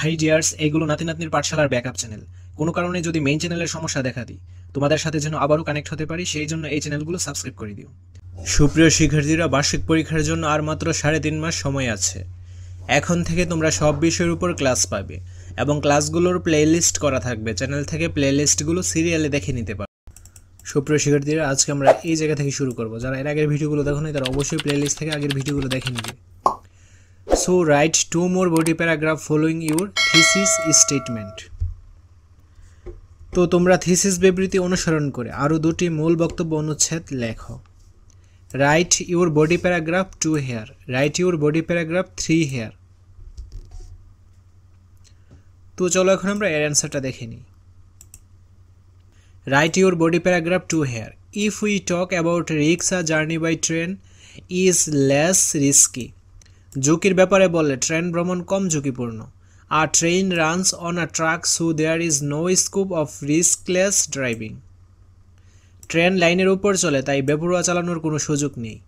High dears, এইগুলো নাতি নাতনির পাঠশালার ব্যাকআপ চ্যানেল। কোনো কারণে যদি মেইন চ্যানেলের সমস্যা দেখা দিই, তোমাদের সাথে যেন আবারও কানেক্ট হতে পারি, সেই জন্য এই চ্যানেলগুলো সাবস্ক্রাইব করে দিও। সুপ্রিয় শিক্ষার্থীরা, বার্ষিক পরীক্ষার জন্য আর মাত্র 3.5 মাস সময় আছে। এখন থেকে তোমরা সব বিষয়ের উপর ক্লাস পাবে এবং ক্লাসগুলোর প্লেলিস্ট করা থাকবে। চ্যানেল থেকে প্লেলিস্টগুলো সিরিয়ালে দেখে নিতে পারো। সুপ্রিয় শিক্ষার্থীরা, আজকে আমরা এই জায়গা থেকে শুরু করব। যারা এর আগের ভিডিওগুলো দেখো নাই তারা অবশ্যই প্লেলিস্ট থেকে আগের ভিডিওগুলো দেখে নিবে। So write 2 more body paragraph following your thesis statement. তো তোমরা থিসিস বিবৃতি অনুসরণ করে আরও 2টি মূল বক্তব্য অনুচ্ছেদ লেখো। Right your body paragraph 2 here. Right your body paragraph 3 here. তো চলো এখন আমরা এর অ্যান্সারটা দেখে নিই। Right your body paragraph 2 here. If we talk about rickshaw journey by train is less risky. ঝুঁকির ব্যাপারে বললে ট্রেন ভ্রমণ কম ঝুঁকিপূর্ণ। A train runs on a track so there is no scope of riskless driving. Train লাইনের উপর চলে, তাই বেপরোয়া চালানোর কোনো সুযোগ নেই।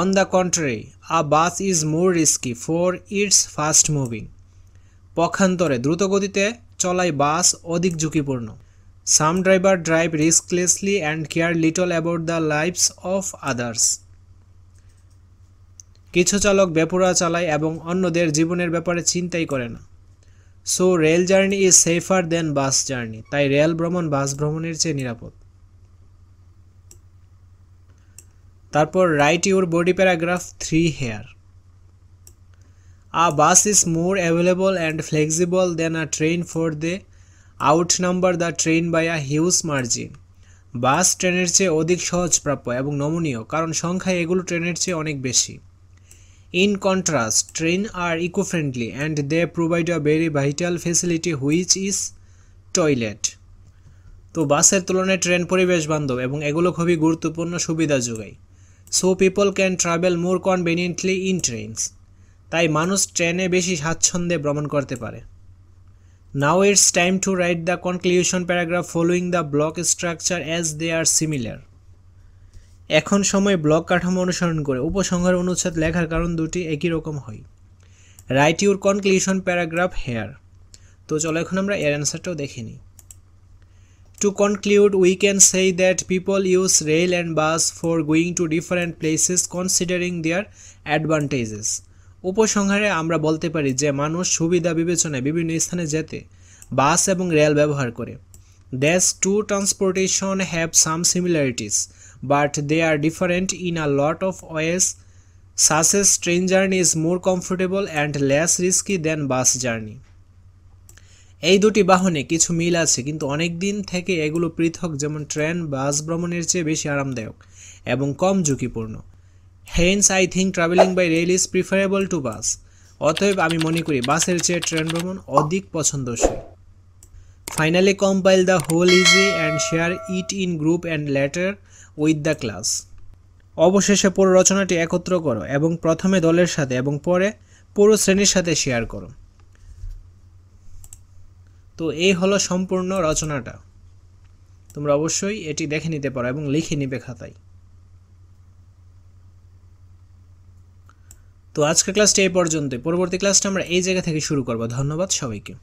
On the contrary, a bus is more risky for it's fast moving. পক্ষান্তরে দ্রুতগতিতে চলায় বাস অধিক ঝুঁকিপূর্ণ। Some driver drive risklessly and care little about the lives of others. কিছু চালক বেপরোয়া চালায় এবং অন্যদের জীবনের ব্যাপারে চিন্তাই করে না। So rail journey is safer than bus journey. তাই রেল ভ্রমণ বাস ভ্রমণের চেয়ে নিরাপদ। তারপর write your body paragraph 3 here. A bus is more available and flexible than a train for they outnumber the train by a huge margin. Bus ট্রেনের চেয়ে অধিক সহজপ্রাপ্য এবং নমনীয়, কারণ সংখ্যায় এগুলো ট্রেনের চেয়ে অনেক বেশি। In contrast, trains are eco-friendly and they provide a very vital facility which is toilet. তো বাসের তুলনায় ট্রেন পরিবেশ বান্ধব এবং এগুলো খুবই গুরুত্বপূর্ণ সুবিধা যোগায়। So people can travel more conveniently in trains. তাই মানুষ ট্রেনে বেশি স্বাচ্ছন্দ্যে ভ্রমণ করতে পারে। Now it's time to write the conclusion paragraph following the block structure as they are similar. এখন সময় ব্লক কাঠামো অনুসরণ করে উপসংহার অনুচ্ছেদ লেখার কারণ দুটি একই রকম হয়। Write your conclusion paragraph here. তো চলো এখন আমরা এর অ্যান্সারটাও দেখে নিই। To conclude we can say that people use rail and bus for going to different places considering their advantages. উপসংহারে আমরা বলতে পারি যে মানুষ সুবিধা বিবেচনায় বিভিন্ন স্থানে যেতে বাস এবং রেল ব্যবহার করে। These two transportation have some similarities, but they are different in a lot of ways, such as train journey is more comfortable and less risky than bus journey. এই দুটি বাহনে কিছু মিল আছে, কিন্তু অনেক দিন থেকে এগুলো পৃথক, যেমন ট্রেন বাস ভ্রমণের চেয়ে বেশি আরামদায়ক এবং কম ঝুঁকিপূর্ণ। Hence I think traveling by rail is preferable to bus. অতএব আমি মনে করি বাসের চেয়ে ট্রেন ভ্রমণ অধিক পছন্দসই। Finally compile the whole essay and share it in group and later with the class. অবশেষে পুরো রচনাটি একত্র করো এবং প্রথমে দলের সাথে এবং পরে পুরো শ্রেণীর সাথে শেয়ার করো। তো এই হলো সম্পূর্ণ রচনাটা। তোমরা অবশ্যই এটি দেখে নিতে পারো এবং লিখে নিবে খাতায়। তো আজকের ক্লাসটা এই পর্যন্তই। পরবর্তী ক্লাসটা আমরা এই জায়গা থেকে শুরু করব। ধন্যবাদ সবাইকে।